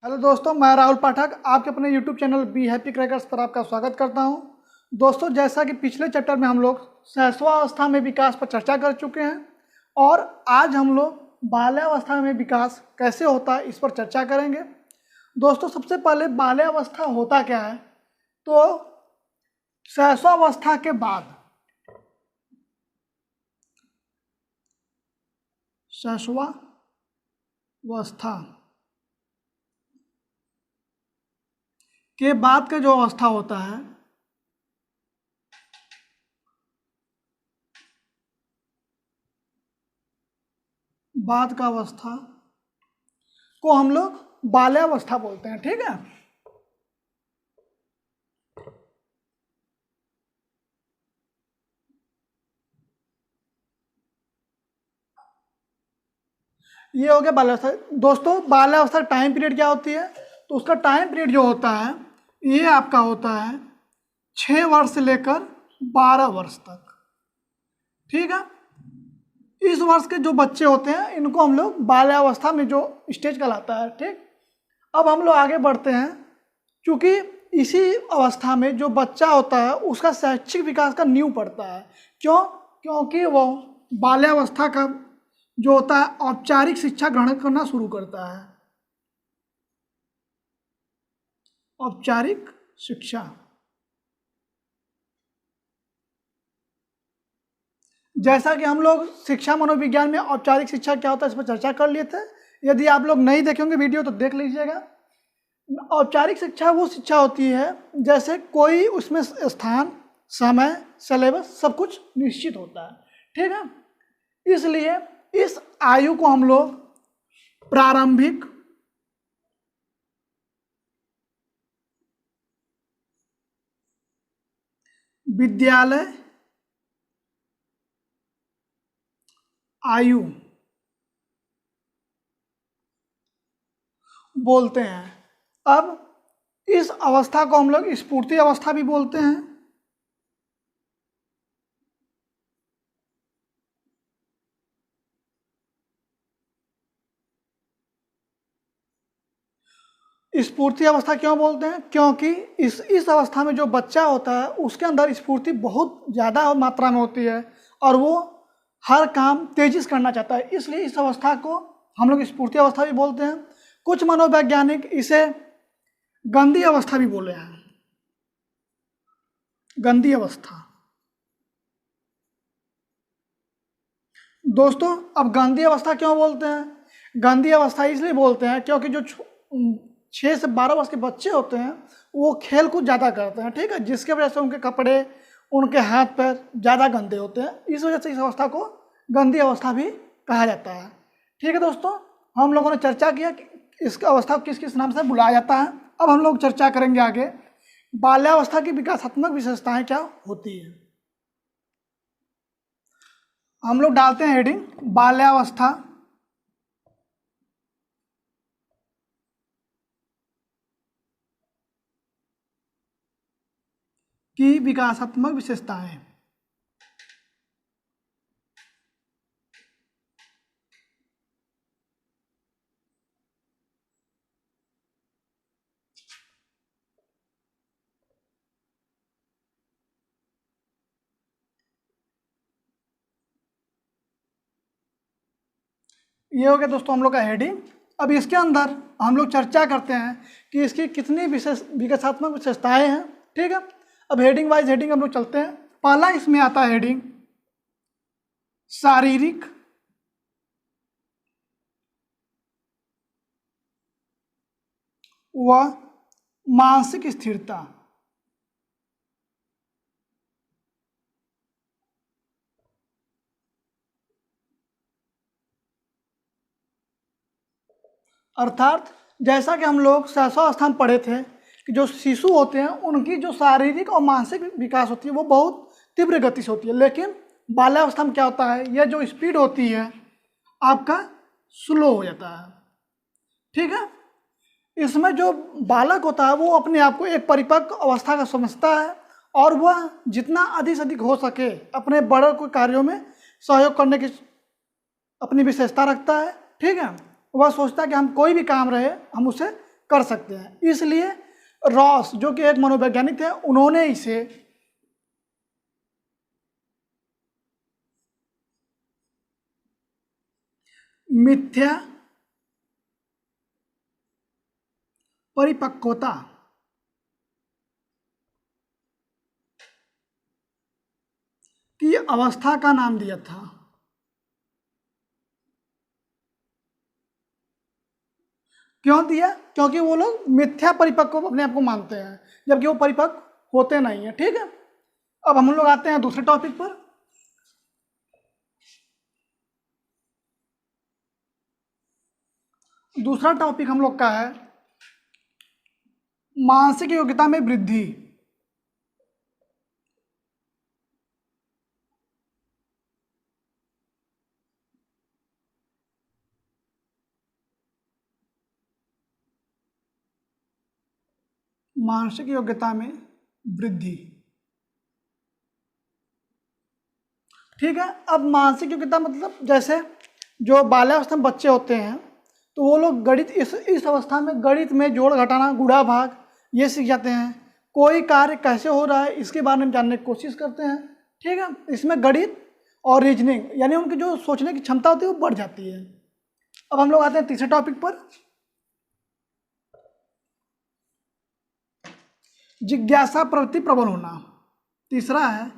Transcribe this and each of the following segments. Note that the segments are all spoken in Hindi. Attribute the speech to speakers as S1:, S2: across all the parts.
S1: हेलो दोस्तों, मैं राहुल पाठक आपके अपने YouTube channel be happy crackers पर आपका स्वागत करता हूं। दोस्तों, जैसा कि पिछले चैप्टर में हम लोग शैशवावस्था में विकास पर चर्चा कर चुके हैं और आज हम लोग बाल्यावस्था में विकास कैसे होता है इस पर चर्चा करेंगे। दोस्तों, सबसे पहले बाल्यावस्था होता क्या है? तो शैशवावस्था के बाद शैशवावस्था के बाद का जो अवस्था होता है बाद का अवस्था को हम लोग बाल्यावस्था बोलते हैं। ठीक है, ये हो गया बाल्यावस्था। दोस्तों, बाल्यावस्था टाइम पीरियड क्या होती है? तो उसका टाइम पीरियड जो होता है ये आपका होता है 6 वर्ष से लेकर 12 वर्ष तक। ठीक है, इस वर्ष के जो बच्चे होते हैं इनको हम लोग बाल्यावस्था में जो स्टेज कहलाता है। ठीक, अब हम लोग आगे बढ़ते हैं। क्योंकि इसी अवस्था में जो बच्चा होता है उसका शैक्षिक विकास का नींव पड़ता है। क्यों? क्योंकि वो बाल्यावस्था का जो होता है औपचारिक शिक्षा ग्रहण करना शुरू करता है। औपचारिक शिक्षा, जैसा कि हम लोग शिक्षा मनोविज्ञान में औपचारिक शिक्षा क्या होता है इस पर चर्चा कर लिए थे। यदि आप लोग नहीं देखेंगे वीडियो तो देख लीजिएगा। औपचारिक शिक्षा वो शिक्षा होती है जैसे कोई उसमें स्थान, समय, सिलेबस सब कुछ निश्चित होता है। ठीक है, इसलिए इस आयु को हम लोग प्रारंभिक विद्यालय आयु बोलते हैं। अब इस अवस्था को हम लोग स्फूर्ति अवस्था भी बोलते हैं। स्फूर्ति अवस्था क्यों बोलते हैं? क्योंकि इस अवस्था में जो बच्चा होता है उसके अंदर स्फूर्ति बहुत ज़्यादा मात्रा में होती है और वो हर काम तेजी से करना चाहता है। इसलिए इस अवस्था को हम लोग स्फूर्ति अवस्था भी बोलते हैं। कुछ मनोवैज्ञानिक इसे गंदी अवस्था भी बोले हैं। गंदी अवस्था। दोस्तों, अब गंदी अवस्था क्यों बोलते हैं? गंदी अवस्था इसलिए बोलते हैं क्योंकि जो 6 से 12 वर्ष के बच्चे होते हैं वो खेल कूद ज़्यादा करते हैं। ठीक है, जिसके वजह से उनके कपड़े, उनके हाथ पैर ज़्यादा गंदे होते हैं। इस वजह से इस अवस्था को गंदी अवस्था भी कहा जाता है। ठीक है दोस्तों, हम लोगों ने चर्चा किया कि इस अवस्था को किस किस नाम से बुलाया जाता है। अब हम लोग चर्चा करेंगे आगे बाल्यावस्था की विकासात्मक विशेषताएं क्या होती है। हम लोग डालते हैं हेडिंग बाल्यावस्था की विकासात्मक विशेषताएं। ये हो गया दोस्तों हम लोग का हेडिंग। अब इसके अंदर हम लोग चर्चा करते हैं कि इसकी कितनी विकासात्मक विशेषताएं हैं। ठीक है, अब हेडिंग वाइज हेडिंग हम लोग चलते हैं। पहला इसमें आता है हेडिंग शारीरिक व मानसिक स्थिरता। अर्थात जैसा कि हम लोग शैशवावस्था में पढ़े थे कि जो शिशु होते हैं उनकी जो शारीरिक और मानसिक विकास होती है वो बहुत तीव्र गति से होती है, लेकिन बाल्यावस्था में क्या होता है, यह जो स्पीड होती है आपका स्लो हो जाता है। ठीक है, इसमें जो बालक होता है वो अपने आप को एक परिपक्व अवस्था का समझता है और वह जितना अधिक से अधिक हो सके अपने बड़े को कार्यों में सहयोग करने की अपनी विशेषता रखता है। ठीक है, वह सोचता है कि हम कोई भी काम रहे हम उसे कर सकते हैं। इसलिए रॉस जो कि एक मनोवैज्ञानिक थे, उन्होंने इसे मिथ्या परिपक्वता की अवस्था का नाम दिया था। क्यों दिया? क्योंकि वो लोग मिथ्या परिपक्व अपने आप को मानते हैं, जबकि वो परिपक्व होते नहीं है। ठीक है, अब हम लोग आते हैं दूसरे टॉपिक पर। दूसरा टॉपिक हम लोग का है मानसिक योग्यता में वृद्धि। मानसिक योग्यता में वृद्धि। ठीक है, अब मानसिक योग्यता मतलब जैसे जो बाल्यावस्था में बच्चे होते हैं तो वो लोग गणित इस अवस्था में गणित में जोड़ घटाना, गुणा भाग ये सीख जाते हैं। कोई कार्य कैसे हो रहा है इसके बारे में जानने की कोशिश करते हैं। ठीक है, इसमें गणित और रीजनिंग यानी उनकी जो सोचने की क्षमता होती है वो बढ़ जाती है। अब हम लोग आते हैं तीसरे टॉपिक पर, जिज्ञासा प्रवृत्ति प्रबल होना। तीसरा है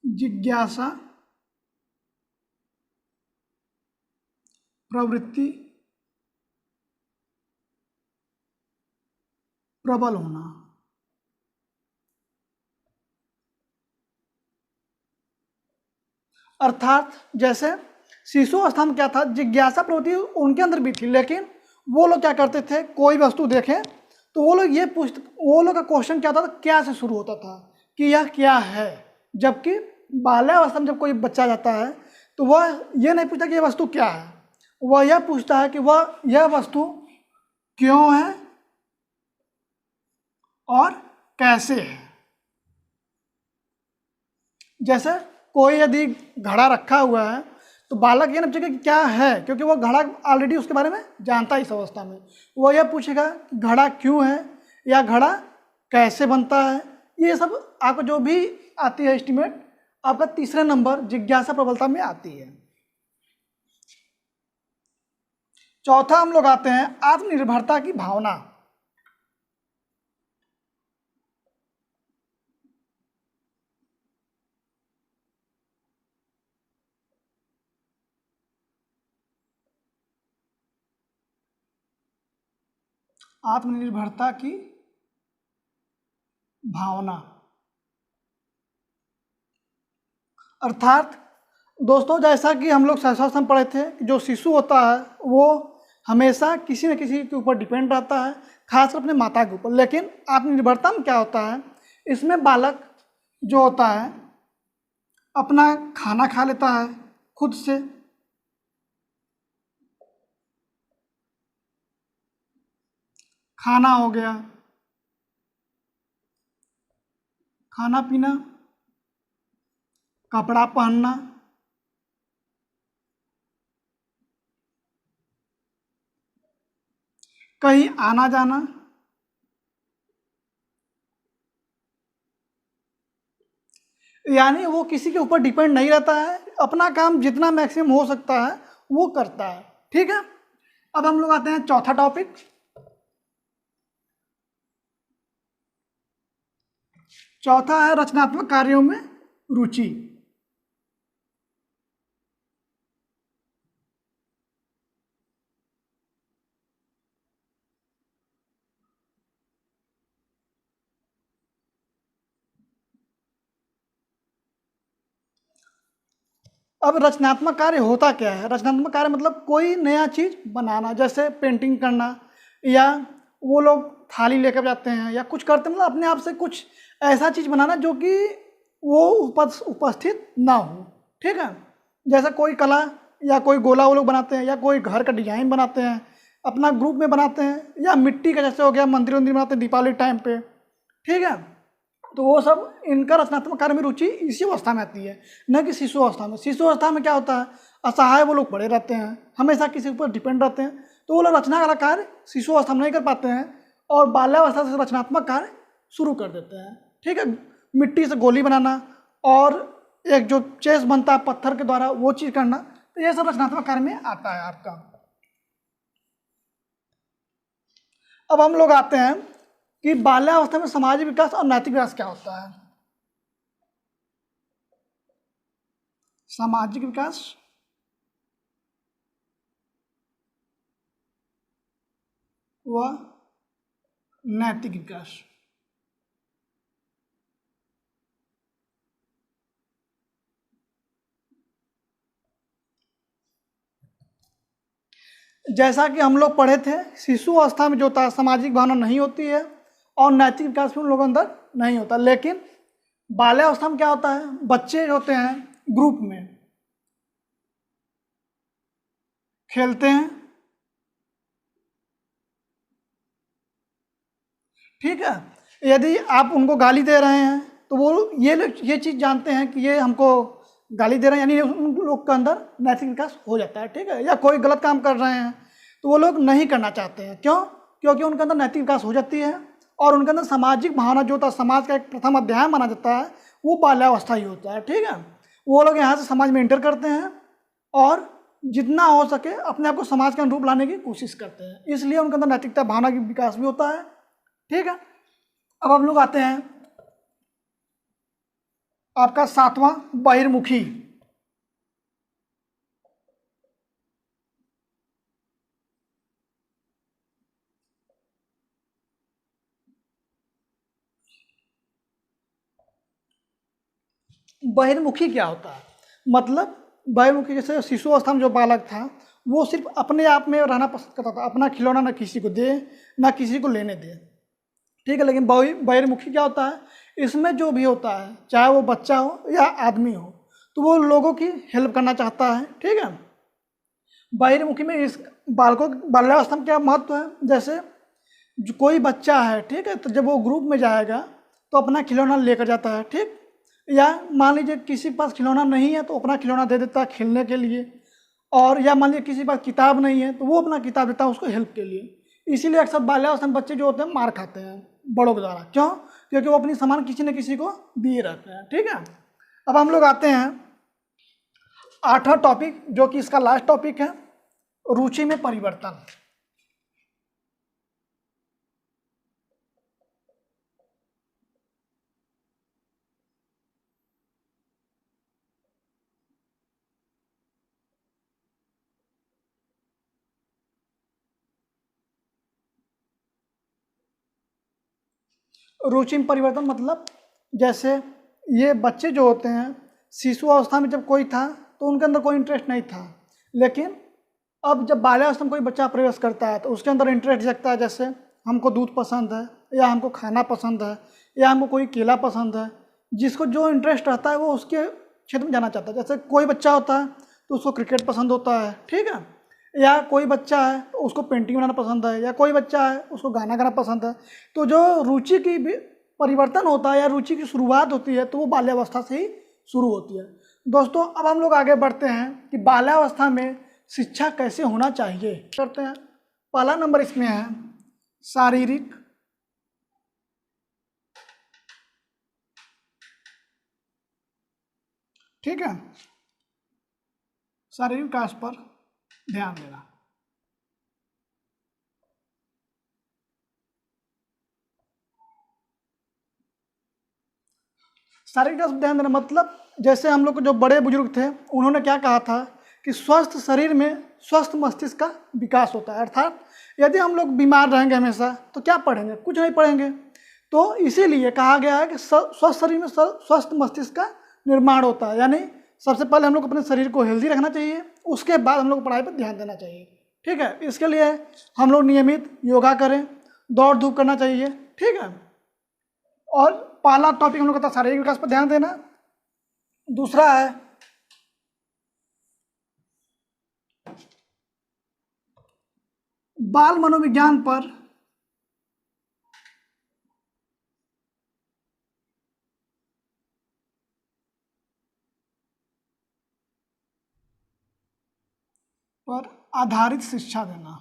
S1: जिज्ञासा प्रवृत्ति प्रबल होना। अर्थात जैसे शिशु अवस्था में क्या था, जिज्ञासा प्रवृत्ति उनके अंदर भी थी, लेकिन वो लोग क्या करते थे, कोई वस्तु देखें तो वो लोग का क्वेश्चन क्या होता था, क्या से शुरू होता था कि यह क्या है। जबकि बाल्यावस्था में जब कोई बच्चा जाता है तो वह यह नहीं पूछता कि यह वस्तु क्या है, वह यह पूछता है कि यह वस्तु क्यों है और कैसे है। जैसे कोई यदि घड़ा रखा हुआ है तो बालक ये नहीं पूछेगा कि क्या है, क्योंकि वो घड़ा ऑलरेडी उसके बारे में जानता है। इस अवस्था में वो यह पूछेगा कि घड़ा क्यों है या घड़ा कैसे बनता है। ये सब आपको जो भी आती है एस्टिमेट, आपका तीसरे नंबर जिज्ञासा प्रबलता में आती है। चौथा हम लोग आते हैं आत्मनिर्भरता की भावना। आत्मनिर्भरता की भावना अर्थात दोस्तों, जैसा कि हम लोग शास्त्र में पढ़े थे, जो शिशु होता है वो हमेशा किसी न किसी के ऊपर डिपेंड रहता है, खासकर अपने माता के ऊपर। लेकिन आत्मनिर्भरता में क्या होता है, इसमें बालक जो होता है अपना खाना खा लेता है खुद से, खाना हो गया, खाना पीना, कपड़ा पहनना, कहीं आना जाना, यानी वो किसी के ऊपर डिपेंड नहीं रहता है, अपना काम जितना मैक्सिमम हो सकता है वो करता है। ठीक है, अब हम लोग आते हैं चौथा टॉपिक, चौथा है रचनात्मक कार्यों में रुचि। अब रचनात्मक कार्य होता क्या है? रचनात्मक कार्य मतलब कोई नया चीज बनाना, जैसे पेंटिंग करना, या वो लोग थाली लेकर जाते हैं या कुछ करते हैं, मतलब अपने आप से कुछ ऐसा चीज बनाना जो कि वो उपस्थित ना हो। ठीक है, जैसे कोई कला या कोई गोला वो लोग बनाते हैं, या कोई घर का डिजाइन बनाते हैं, अपना ग्रुप में बनाते हैं, या मिट्टी का जैसे हो गया मंदिर वंदिर बनाते हैं दीपावली टाइम पे। ठीक है, तो वो सब इनका रचनात्मक कार्य में रुचि इसी अवस्था में आती है, न कि शिशु अवस्था में। शिशु अवस्था में क्या होता है, असहाय वो लोग पड़े रहते हैं, हमेशा किसी के ऊपर डिपेंड रहते हैं, तो वो लोग रचना वाला कार्य शिशु अवस्था में नहीं कर पाते हैं और बाल्यावस्था से रचनात्मक कार्य शुरू कर देते हैं। ठीक है, मिट्टी से गोली बनाना और एक जो चेस बनता है पत्थर के द्वारा वो चीज़ करना, तो ये सब रचनात्मक कार्य में आता है आपका। अब हम लोग आते हैं कि बाल्यावस्था में सामाजिक विकास और नैतिक विकास क्या होता है। सामाजिक विकास व नैतिक विकास। जैसा कि हम लोग पढ़े थे, शिशु अवस्था में जो होता है सामाजिक भावना नहीं होती है और नैतिक विकास भी उन लोगों के अंदर नहीं होता। लेकिन बाल्यावस्था में क्या होता है, बच्चे होते हैं ग्रुप में खेलते हैं, ठीक है। यदि आप उनको गाली दे रहे हैं तो वो ये चीज़ जानते हैं कि ये हमको गाली दे रहे हैं, यानी उन लोग के अंदर नैतिक विकास हो जाता है, ठीक है। या कोई गलत काम कर रहे हैं तो वो लोग नहीं करना चाहते हैं, क्यों? क्योंकि उनके अंदर नैतिक विकास हो जाती है और उनके अंदर सामाजिक भावना जो होता है, समाज का एक प्रथम अध्याय माना जाता है, वो बाल्यावस्था ही होता है, ठीक है। वो लोग यहाँ से समाज में इंटर करते हैं और जितना हो सके अपने आप को समाज के अनुरूप लाने की कोशिश करते हैं, इसलिए उनके अंदर नैतिकता भावना की विकास भी होता है, ठीक है। अब हम लोग आते हैं आपका 7वां बहिर्मुखी। बहिर्मुखी क्या होता है, मतलब बहिर्मुखी जैसे शिशु अवस्था में जो बालक था वो सिर्फ अपने आप में रहना पसंद करता था, अपना खिलौना ना किसी को दे ना किसी को लेने दे, ठीक है। लेकिन बहिर्मुखी क्या होता है, इसमें जो भी होता है चाहे वो बच्चा हो या आदमी हो तो वो लोगों की हेल्प करना चाहता है, ठीक है। बहिर्मुखी में इस बालकों बाल्यावस्था में क्या महत्व है, जैसे जो कोई बच्चा है, ठीक है, तो जब वो ग्रुप में जाएगा तो अपना खिलौना लेकर जाता है, ठीक। या मान लीजिए किसी के पास खिलौना नहीं है तो अपना खिलौना दे देता है खेलने के लिए, और या मान लीजिए किसी के पास किताब नहीं है तो वो अपना किताब देता है उसको हेल्प के लिए। इसीलिए अक्सर बाल्यावस्था में बच्चे जो होते हैं मार खाते हैं बड़ों के द्वारा, क्यों? क्योंकि वो अपनी सामान किसी न किसी को दिए रहते हैं, ठीक है। अब हम लोग आते हैं 8वां टॉपिक, जो कि इसका लास्ट टॉपिक है, रुचि में परिवर्तन। रुचि में परिवर्तन मतलब जैसे ये बच्चे जो होते हैं शिशु अवस्था में जब कोई था तो उनके अंदर कोई इंटरेस्ट नहीं था, लेकिन अब जब बाल्यावस्था में कोई बच्चा प्रवेश करता है तो उसके अंदर इंटरेस्ट जगता है, जैसे हमको दूध पसंद है या हमको खाना पसंद है या हमको कोई केला पसंद है। जिसको जो इंटरेस्ट रहता है वो उसके क्षेत्र में जाना चाहता है। जैसे कोई बच्चा होता है तो उसको क्रिकेट पसंद होता है, ठीक है। या कोई बच्चा है तो उसको पेंटिंग बनाना पसंद है, या कोई बच्चा है उसको गाना गाना पसंद है। तो जो रुचि की परिवर्तन होता है या रुचि की शुरुआत होती है तो वो बाल्यावस्था से ही शुरू होती है। दोस्तों अब हम लोग आगे बढ़ते हैं कि बाल्यावस्था में शिक्षा कैसे होना चाहिए करते हैं। पहला नंबर इसमें है शारीरिक ठीक है, शारीरिक विकास पर ध्यान देना। शारीरिक विकास पर ध्यान देना मतलब जैसे हम लोग जो बड़े बुजुर्ग थे उन्होंने क्या कहा था कि स्वस्थ शरीर में स्वस्थ मस्तिष्क का विकास होता है। अर्थात यदि हम लोग बीमार रहेंगे हमेशा तो क्या पढ़ेंगे, कुछ नहीं पढ़ेंगे। तो इसीलिए कहा गया है कि स्वस्थ शरीर में स्वस्थ मस्तिष्क का निर्माण होता है। यानी सबसे पहले हम लोग अपने शरीर को हेल्दी रखना चाहिए, उसके बाद हम लोग को पढ़ाई पर ध्यान देना चाहिए, ठीक है। इसके लिए हम लोग नियमित योगा करें, दौड़ धूप करना चाहिए, ठीक है। और पहला टॉपिक हम लोग का था शारीरिक विकास पर ध्यान देना। दूसरा है बाल मनोविज्ञान पर पर आधारित शिक्षा देना।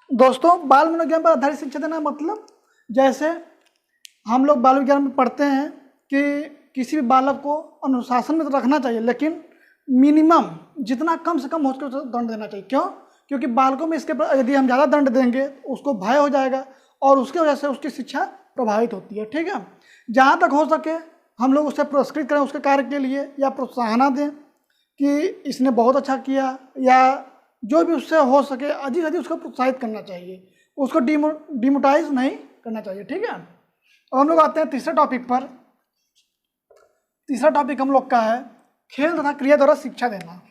S1: दोस्तों बाल मनोविज्ञान पर आधारित शिक्षा देना मतलब जैसे हम लोग बाल विज्ञान में पढ़ते हैं कि किसी भी बालक को अनुशासन में तो रखना चाहिए, लेकिन मिनिमम जितना कम से कम हो सके उसे दंड देना चाहिए। क्यों? क्योंकि बालकों में इसके यदि हम ज़्यादा दंड देंगे तो उसको भय हो जाएगा और उसकी वजह से उसकी शिक्षा प्रभावित होती है। ठीक है, जहाँ तक हो सके हम लोग उसे पुरस्कृत करें उसके कार्य के लिए, या प्रोत्साहन दें कि इसने बहुत अच्छा किया, या जो भी उससे हो सके अधिक अधिक उसको प्रोत्साहित करना चाहिए, उसको डिमोटाइज नहीं करना चाहिए। ठीक है, अब हम लोग आते हैं तीसरे टॉपिक पर। तीसरा टॉपिक हम लोग का है खेल तथा क्रिया द्वारा शिक्षा देना।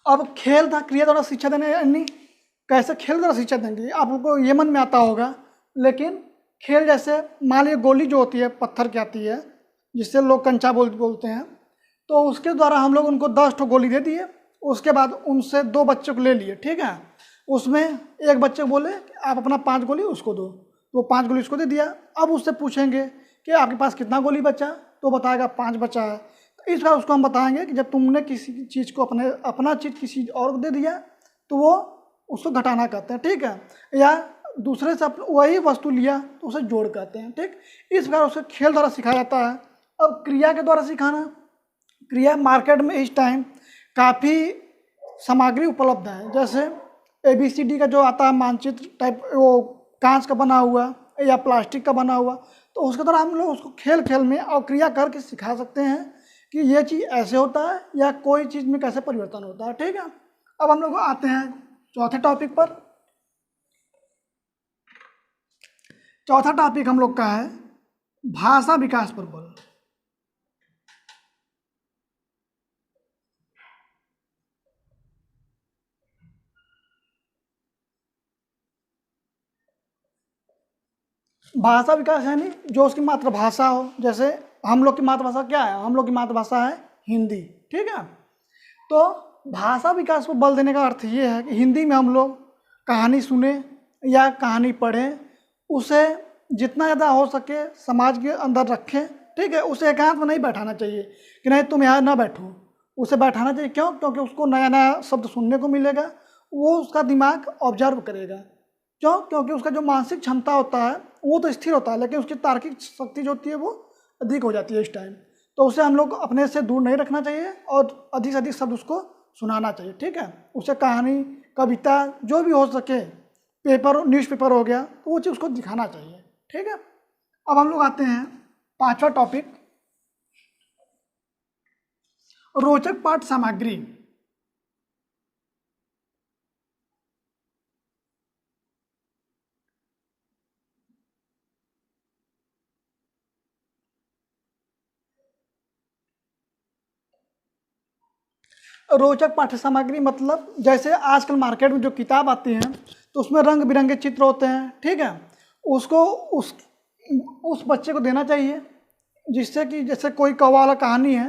S1: अब खेल तथा क्रिया द्वारा शिक्षा देने यानी कैसे खेल द्वारा शिक्षा देंगे, आप लोगों को ये मन में आता होगा। लेकिन खेल जैसे मान लीजिए गोली जो होती है पत्थर की आती है, जिससे लोग कंचा बोलते हैं, तो उसके द्वारा हम लोग उनको 10 ठो गोली दे दिए। उसके बाद उनसे 2 बच्चों को ले लिए। ठीक है, उसमें एक बच्चे को बोले कि आप अपना 5 गोली उसको दो, तो 5 गोली उसको दे दिया। अब उससे पूछेंगे कि आपके पास कितना गोली बचा, तो बताएगा 5 बचा है। तो इस बार उसको हम बताएंगे कि जब तुमने किसी चीज़ को अपना चीज़ किसी और को दे दिया तो वो उसको घटाना कहते हैं। ठीक है, या दूसरे से वही वस्तु लिया तो उसे जोड़ कहते हैं। ठीक, इस प्रकार उसे खेल द्वारा सिखाया जाता है। अब क्रिया के द्वारा सिखाना, क्रिया मार्केट में इस टाइम काफ़ी सामग्री उपलब्ध है, जैसे ABCD का जो आता है मानचित्र टाइप, वो कांच का बना हुआ या प्लास्टिक का बना हुआ, तो उसके द्वारा हम लोग उसको खेल खेल में और क्रिया करके सिखा सकते हैं कि ये चीज़ ऐसे होता है या कोई चीज़ में कैसे परिवर्तन होता है। ठीक है, अब हम लोग आते हैं चौथे टॉपिक पर। चौथा टॉपिक हम लोग का है भाषा विकास पर बल। भाषा विकास यानी जो उसकी मातृभाषा हो। जैसे हम लोग की मातृभाषा क्या है, हम लोग की मातृभाषा है हिंदी। ठीक है, तो भाषा विकास पर बल देने का अर्थ ये है कि हिंदी में हम लोग कहानी सुने या कहानी पढ़ें, उसे जितना ज़्यादा हो सके समाज के अंदर रखें। ठीक है, उसे एकांत में नहीं बैठाना चाहिए कि नहीं तुम यहाँ ना बैठो, उसे बैठाना चाहिए। क्यों? क्योंकि उसको नया नया शब्द सुनने को मिलेगा, वो उसका दिमाग ऑब्जर्व करेगा। क्यों? क्योंकि उसका जो मानसिक क्षमता होता है वो तो स्थिर होता है, लेकिन उसकी तार्किक शक्ति जो होती है वो अधिक हो जाती है इस टाइम। तो उसे हम लोग अपने से दूर नहीं रखना चाहिए और अधिक से अधिक शब्द उसको सुनाना चाहिए। ठीक है, उसे कहानी, कविता जो भी हो सके, पेपर, न्यूज़पेपर हो गया, तो वो चीज़ उसको दिखाना चाहिए। ठीक है, अब हम लोग आते हैं पांचवा टॉपिक, रोचक पाठ सामग्री। रोचक पाठ्य सामग्री मतलब जैसे आजकल मार्केट में जो किताब आती हैं तो उसमें रंग बिरंगे चित्र होते हैं। ठीक है, उसको उस बच्चे को देना चाहिए, जिससे कि जैसे कोई कौवा वाला कहानी है,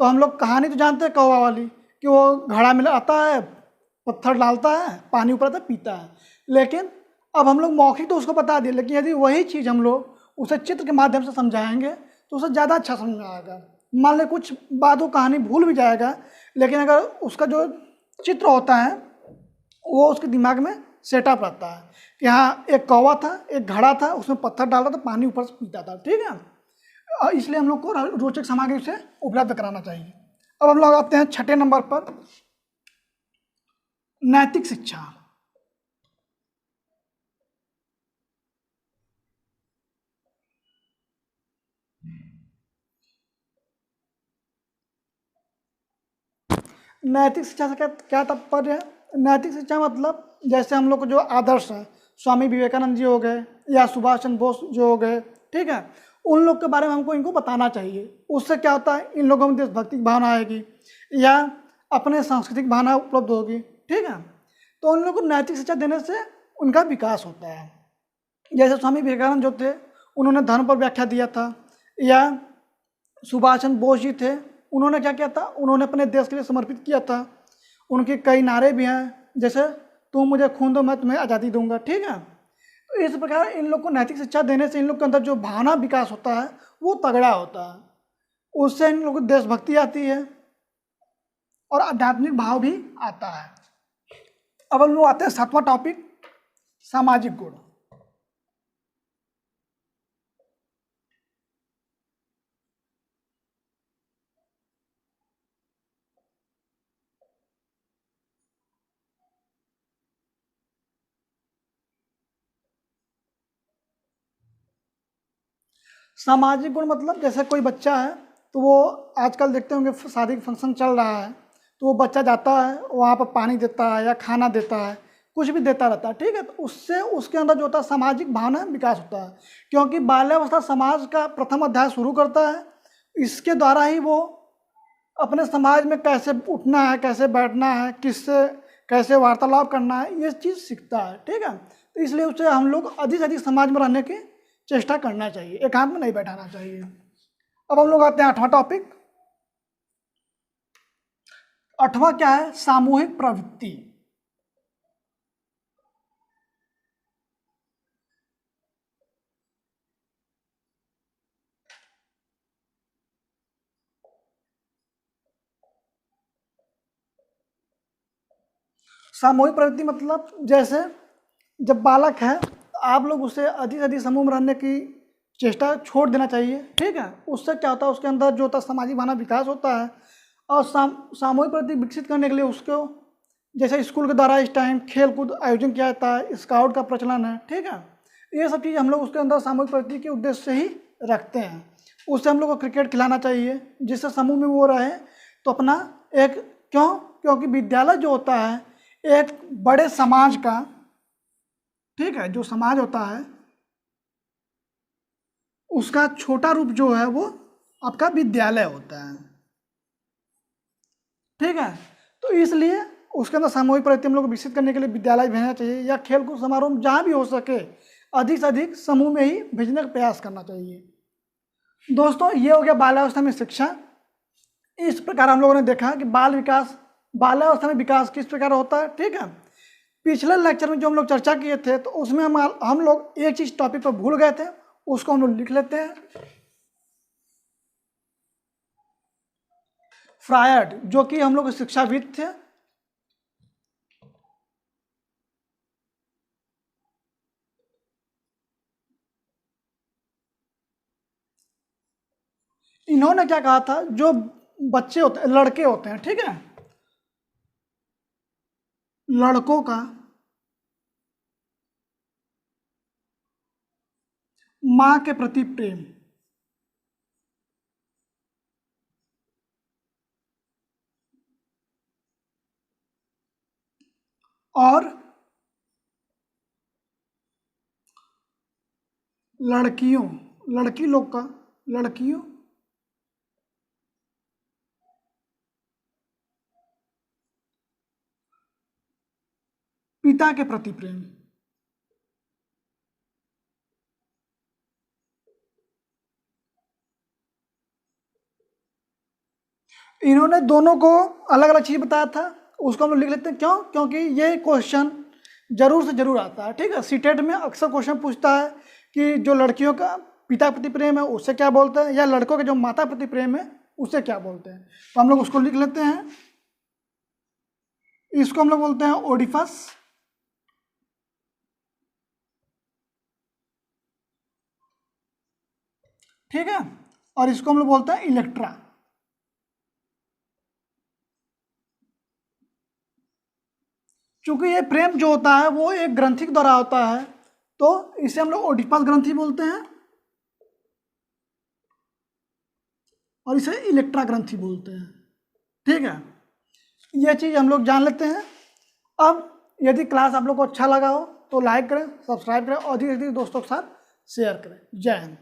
S1: तो हम लोग कहानी तो जानते हैं कौवा वाली कि वो घड़ा में आता है, पत्थर डालता है, पानी ऊपर आता है, पीता है। लेकिन अब हम लोग मौखिक तो उसको बता दिए, लेकिन यदि वही चीज़ हम लोग उसे चित्र के माध्यम से समझाएंगे तो उसे ज़्यादा अच्छा समझ में आएगा। मान ले कुछ बात वो कहानी भूल भी जाएगा, लेकिन अगर उसका जो चित्र होता है वो उसके दिमाग में सेटअप रहता है कि हाँ एक कौवा था, एक घड़ा था, उसमें पत्थर डालता था, पानी ऊपर से पीता था। ठीक है, और इसलिए हम लोग को रोचक सामग्री से उपलब्ध कराना चाहिए। अब हम लोग आते हैं छठे नंबर पर, नैतिक शिक्षा। नैतिक शिक्षा से क्या क्या तात्पर्य है? नैतिक शिक्षा मतलब जैसे हम लोग को जो आदर्श है, स्वामी विवेकानंद जी हो गए या सुभाष चंद्र बोस जो हो गए, ठीक है, उन लोग के बारे में हमको इनको बताना चाहिए। उससे क्या होता है, इन लोगों में देशभक्ति की भावना आएगी या अपने सांस्कृतिक भावना उपलब्ध होगी। ठीक है, तो उन लोगों को नैतिक शिक्षा देने से उनका विकास होता है। जैसे स्वामी विवेकानंद जो थे, उन्होंने धर्म पर व्याख्या दिया था, या सुभाष चंद्र बोस जी थे, उन्होंने क्या किया था, उन्होंने अपने देश के लिए समर्पित किया था। उनके कई नारे भी हैं, जैसे तुम मुझे खून दो मैं तुम्हें आज़ादी दूंगा, ठीक है। तो इस प्रकार इन लोग को नैतिक शिक्षा देने से इन लोग के अंदर जो भावना विकास होता है वो तगड़ा होता है, उससे इन लोगों को देशभक्ति आती है और आध्यात्मिक भाव भी आता है। अब हम लोग आते हैं 7वां टॉपिक, सामाजिक गुण। सामाजिक गुण मतलब जैसे कोई बच्चा है, तो वो आजकल देखते होंगे शादी का फंक्शन चल रहा है, तो वो बच्चा जाता है वहाँ पर पानी देता है या खाना देता है, कुछ भी देता रहता है, ठीक है। तो उससे उसके अंदर जो होता है सामाजिक भावना विकास होता है, क्योंकि बाल्यावस्था समाज का प्रथम अध्याय शुरू करता है। इसके द्वारा ही वो अपने समाज में कैसे उठना है, कैसे बैठना है, किससे कैसे वार्तालाप करना है, ये चीज़ सीखता है, ठीक है। तो इसलिए उसे हम लोग अधिक से अधिक समाज में रहने की चेष्टा करना चाहिए, एकांत में नहीं बैठाना चाहिए। अब हम लोग आते हैं 8वां टॉपिक। 8वां क्या है, सामूहिक प्रवृत्ति। सामूहिक प्रवृत्ति मतलब जैसे जब बालक है, आप लोग उसे अधिक से अधिक समूह में रहने की चेष्टा छोड़ देना चाहिए, ठीक है। उससे क्या होता है, उसके अंदर जो होता है सामाजिक भावना विकास होता है। और सामूहिक प्रवृत्ति विकसित करने के लिए उसको जैसे स्कूल के द्वारा इस टाइम खेल कूद आयोजन किया जाता है, स्काउट का प्रचलन है, ठीक है। ये सब चीज़ हम लोग उसके अंदर सामूहिक प्रवृत्ति के उद्देश्य से ही रखते हैं। उससे हम लोग को क्रिकेट खिलाना चाहिए, जिससे समूह में वो रहे तो अपना एक क्योंकि विद्यालय जो होता है एक बड़े समाज का, ठीक है, जो समाज होता है उसका छोटा रूप जो है वो आपका विद्यालय होता है, ठीक है। तो इसलिए उसके अंदर सामूहिक प्रवृत्ति हम लोग को विकसित करने के लिए विद्यालय भेजना चाहिए, या खेल कूद समारोह में जहाँ भी हो सके अधिक से अधिक समूह में ही भेजने का प्रयास करना चाहिए। दोस्तों, ये हो गया बाल्यावस्था में शिक्षा। इस प्रकार हम लोगों ने देखा कि बाल्यावस्था में विकास किस प्रकार होता है, ठीक है। पिछले लेक्चर में जो हम लोग चर्चा किए थे, तो उसमें हम लोग एक चीज टॉपिक पर भूल गए थे, उसको हम लोग लिख लेते हैं। फ्रायड, जो कि हम लोग शिक्षाविद थे, इन्होंने क्या कहा था, जो बच्चे होते हैं, लड़के होते हैं, ठीक है, लड़कों का मां के प्रति प्रेम और लड़कियों पिता के प्रति प्रेम, इन्होंने दोनों को अलग अलग चीज बताया था, उसको हम लोग लिख लेते हैं। क्योंकि ये क्वेश्चन जरूर से जरूर आता है, ठीक है। सीटेट में अक्सर क्वेश्चन पूछता है कि जो लड़कियों का पिता प्रति प्रेम है उससे क्या बोलते हैं, या लड़कों के जो माता प्रति प्रेम है उससे क्या बोलते हैं। तो हम लोग उसको लिख लेते हैं। इसको हम लोग बोलते हैं ओडिपस, ठीक है, और इसको हम लोग बोलते हैं इलेक्ट्रा। चूंकि ये प्रेम जो होता है वो एक ग्रंथि के द्वारा होता है, तो इसे हम लोग ओडिपस ग्रंथि बोलते हैं और इसे इलेक्ट्रा ग्रंथि बोलते हैं, ठीक है। ये चीज़ हम लोग जान लेते हैं। अब यदि क्लास आप लोग को अच्छा लगा हो तो लाइक करें, सब्सक्राइब करें और धीरे धीरे दोस्तों के साथ शेयर करें। जय हिंद।